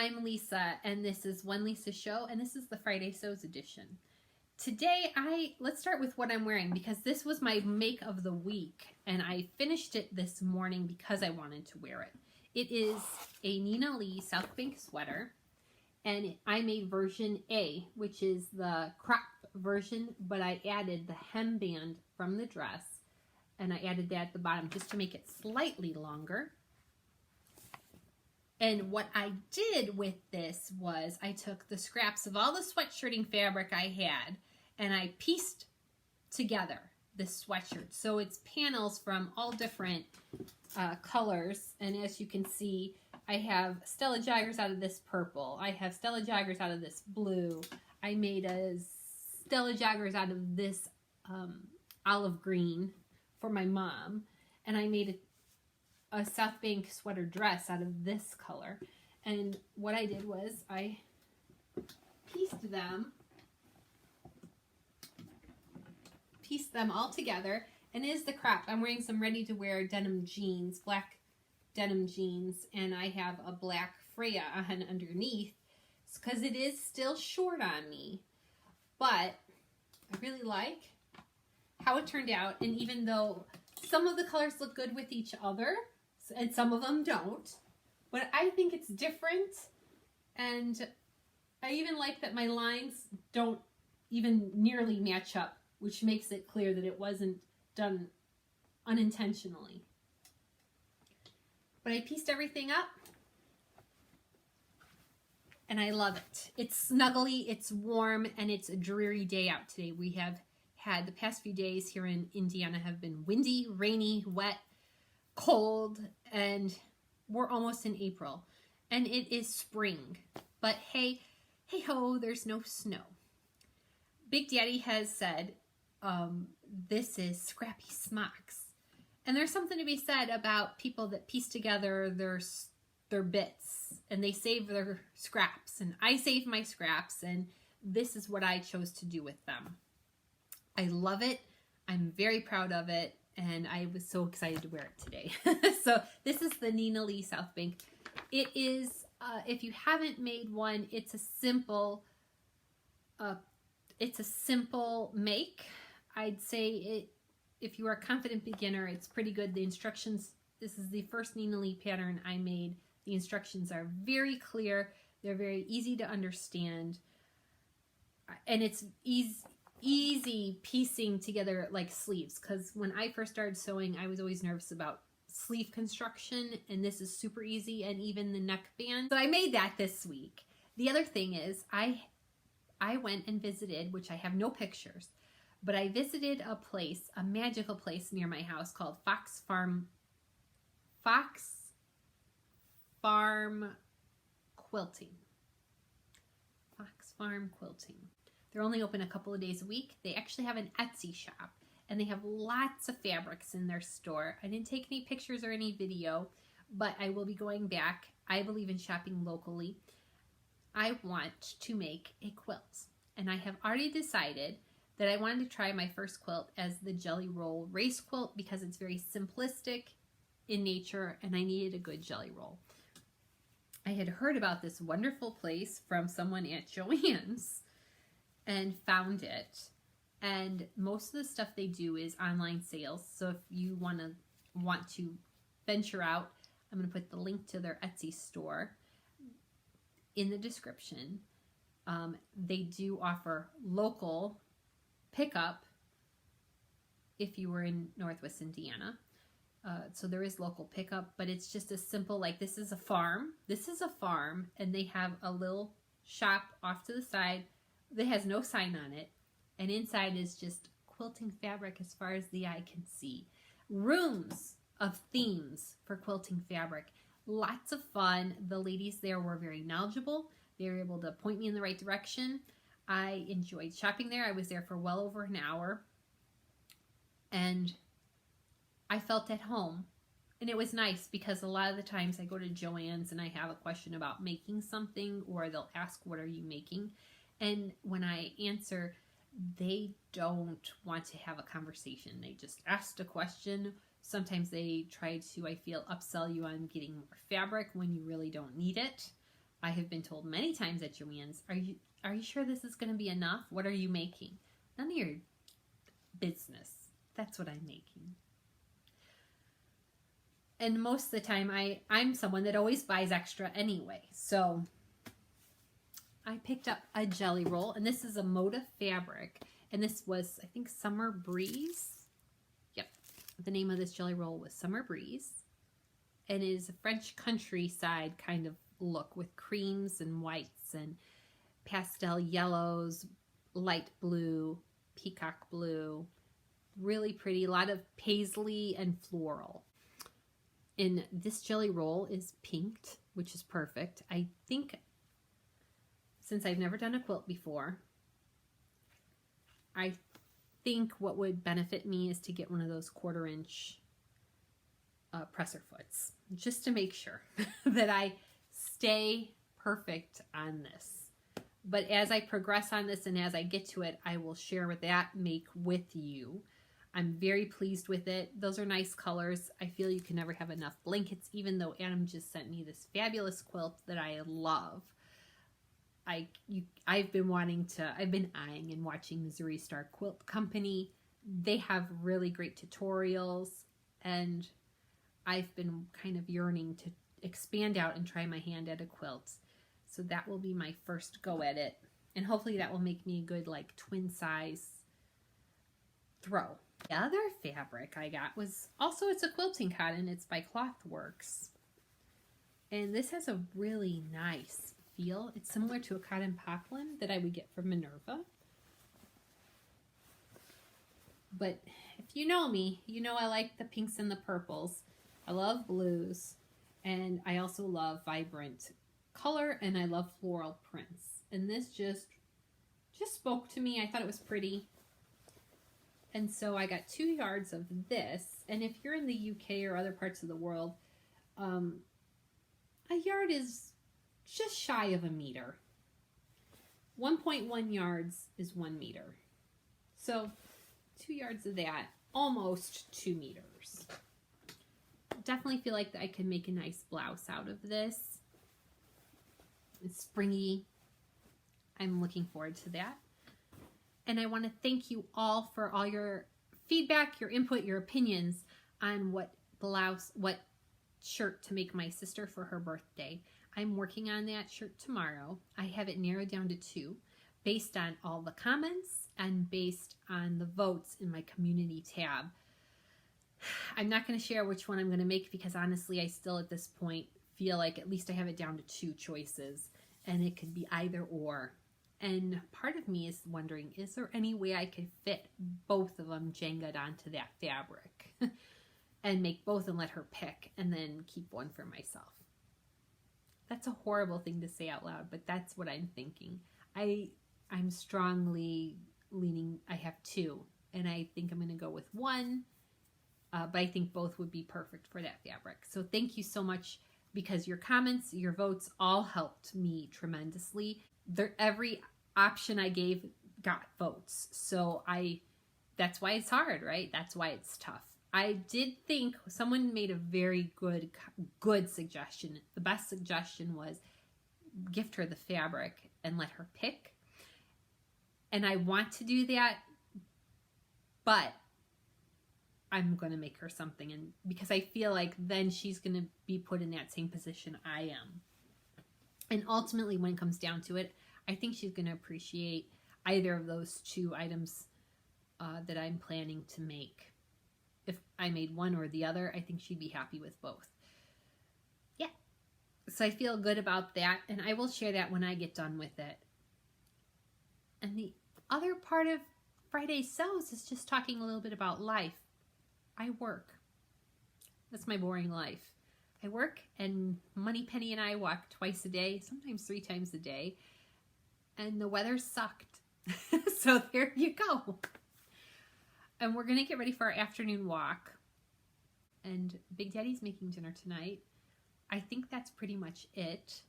I'm Lisa, and this is One Lisa Show, and this is the Friday Sews edition. Today, let's start with what I'm wearing, because this was my make of the week, and I finished it this morning because I wanted to wear it. It is a Nina Lee Southbank sweater, and I made version A, which is the crop version, but I added the hem band from the dress, and I added that at the bottom just to make it slightly longer. And what I did with this was I took the scraps of all the sweatshirting fabric I had and I pieced together this sweatshirt. So it's panels from all different colors. And as you can see, I have Stella joggers out of this purple. I have Stella joggers out of this blue. I made a Stella joggers out of this olive green for my mom. And I made a Southbank sweater dress out of this color. And what I did was I pieced them all together. And is the crop. I'm wearing some ready-to-wear denim jeans, black denim jeans, and I have a black Freya on underneath because it is still short on me. But I really like how it turned out, and even though some of the colors look good with each other, and some of them don't, but I think it's different, and I even like that my lines don't even nearly match up, which makes it clear that it wasn't done unintentionally. But I pieced everything up, and I love it. It's snuggly, it's warm, and it's a dreary day out today. We have had the past few days here in Indiana have been windy, rainy, wet, cold, and we're almost in April, and it is spring. But hey ho, there's no snow. Big Daddy has said this is Scrappy Smocks, and there's something to be said about people that piece together their bits and they save their scraps, and I save my scraps, and this is what I chose to do with them. I love it. I'm very proud of it. And I was so excited to wear it today. So this is the Nina Lee Southbank. It is, if you haven't made one, it's a simple make. I'd say if you are a confident beginner, it's pretty good. The instructions, this is the first Nina Lee pattern I made. The instructions are very clear. They're very easy to understand. And it's easy piecing together like sleeves, because when I first started sewing, I was always nervous about sleeve construction, and this is super easy, and even the neckband. So I made that this week. The other thing is I went and visited, which I have no pictures, but I visited a place, a magical place near my house called Fox Farm Quilting. Fox Farm Quilting. They're only open a couple of days a week. They actually have an Etsy shop, and they have lots of fabrics in their store. I didn't take any pictures or any video, but I will be going back. I believe in shopping locally. I want to make a quilt, and I have already decided that I wanted to try my first quilt as the Jelly Roll Race Quilt because it's very simplistic in nature, and I needed a good jelly roll. I had heard about this wonderful place from someone at Joann's and found it, and most of the stuff they do is online sales. So if you want to venture out, I'm going to put the link to their Etsy store in the description. They do offer local pickup if you were in Northwest Indiana. So there is local pickup, but it's just a simple, like, this is a farm, and they have a little shop off to the side that has no sign on it, and inside is just quilting fabric as far as the eye can see. Rooms of themes for quilting fabric. Lots of fun. The ladies there were very knowledgeable. They were able to point me in the right direction. I enjoyed shopping there. I was there for well over an hour, and I felt at home. And it was nice because a lot of the times I go to Joann's and I have a question about making something, or they'll ask, what are you making? And when I answer, they don't want to have a conversation. They just asked a question. Sometimes they try to, I feel, upsell you on getting more fabric when you really don't need it. I have been told many times at Joann's, are you sure this is going to be enough? What are you making? None of your business. That's what I'm making. And most of the time, I'm someone that always buys extra anyway. So I picked up a jelly roll, and this is a Moda fabric. And this was, I think, Summer Breeze. Yep. The name of this jelly roll was Summer Breeze. And it is a French countryside kind of look with creams and whites and pastel yellows, light blue, peacock blue. Really pretty. A lot of paisley and floral. And this jelly roll is pinked, which is perfect. I think, since I've never done a quilt before, I think what would benefit me is to get one of those 1/4 inch presser foots, just to make sure that I stay perfect on this. But as I progress on this and as I get to it, I will share what that make with you. I'm very pleased with it. Those are nice colors. I feel you can never have enough blankets, even though Adam just sent me this fabulous quilt that I love. I've been eyeing and watching Missouri Star Quilt Company. They have really great tutorials, and I've been kind of yearning to expand out and try my hand at a quilt. So that will be my first go at it. And hopefully that will make me a good like twin size throw. The other fabric I got was also, it's a quilting cotton. It's by Clothworks. And this has a really nice feel. It's similar to a cotton poplin that I would get from Minerva. But if you know me, you know I like the pinks and the purples. I love blues. And I also love vibrant color, and I love floral prints. And this just spoke to me. I thought it was pretty. And so I got 2 yards of this. And if you're in the UK or other parts of the world, a yard is just shy of a meter. 1.1 yards is 1 meter. So 2 yards of that, almost 2 meters. Definitely feel like I can make a nice blouse out of this. It's springy. I'm looking forward to that. And I want to thank you all for all your feedback, your input, your opinions on what shirt to make my sister for her birthday. I'm working on that shirt tomorrow. I have it narrowed down to 2 based on all the comments and based on the votes in my community tab. I'm not going to share which one I'm going to make because honestly, I still at this point feel like at least I have it down to 2 choices, and it could be either or. And part of me is wondering, is there any way I could fit both of them Jenga'd onto that fabric and make both and let her pick and then keep one for myself? That's a horrible thing to say out loud, but that's what I'm thinking. I'm strongly leaning, I have 2, and I think I'm going to go with 1, but I think both would be perfect for that fabric. So thank you so much, because your comments, your votes all helped me tremendously. Every option I gave got votes. So that's why it's hard, right? That's why it's tough. I did think someone made a very good suggestion. The best suggestion was gift her the fabric and let her pick. And I want to do that, but I'm going to make her something, and because I feel like then she's going to be put in that same position I am. And ultimately, when it comes down to it, I think she's going to appreciate either of those 2 items that I'm planning to make. If I made one or the other, I think she'd be happy with both. Yeah. So I feel good about that, and I will share that when I get done with it. And the other part of Friday Sews is just talking a little bit about life. I work. That's my boring life. I work, and Moneypenny and I walk twice a day, sometimes 3 times a day, and the weather sucked. So there you go. And we're going to get ready for our afternoon walk. And Big Daddy's making dinner tonight. I think that's pretty much it.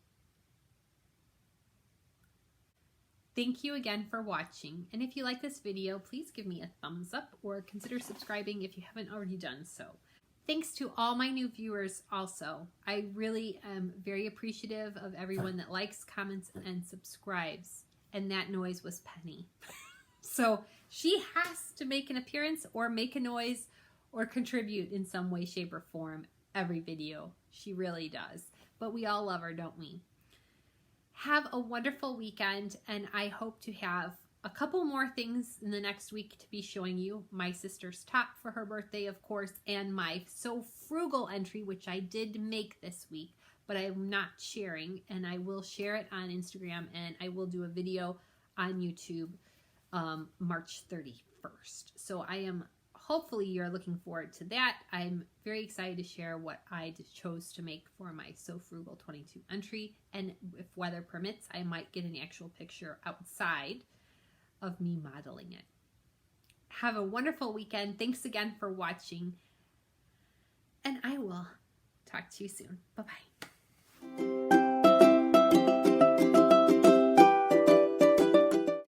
Thank you again for watching. And if you like this video, please give me a thumbs up or consider subscribing if you haven't already done so. Thanks to all my new viewers also. I really am very appreciative of everyone that likes, comments, and subscribes. And that noise was Penny. So she has to make an appearance or make a noise or contribute in some way, shape, or form every video. She really does. But we all love her, don't we? Have a wonderful weekend, and I hope to have a couple more things in the next week to be showing you. My sister's top for her birthday, of course, and my So Frugal entry, which I did make this week, but I'm not sharing, and I will share it on Instagram, and I will do a video on YouTube March 31st. So hopefully you're looking forward to that. I'm very excited to share what I chose to make for my So Frugal 22 entry, and if weather permits, I might get an actual picture outside of me modeling it. Have a wonderful weekend. Thanks again for watching, and I will talk to you soon. Bye-bye.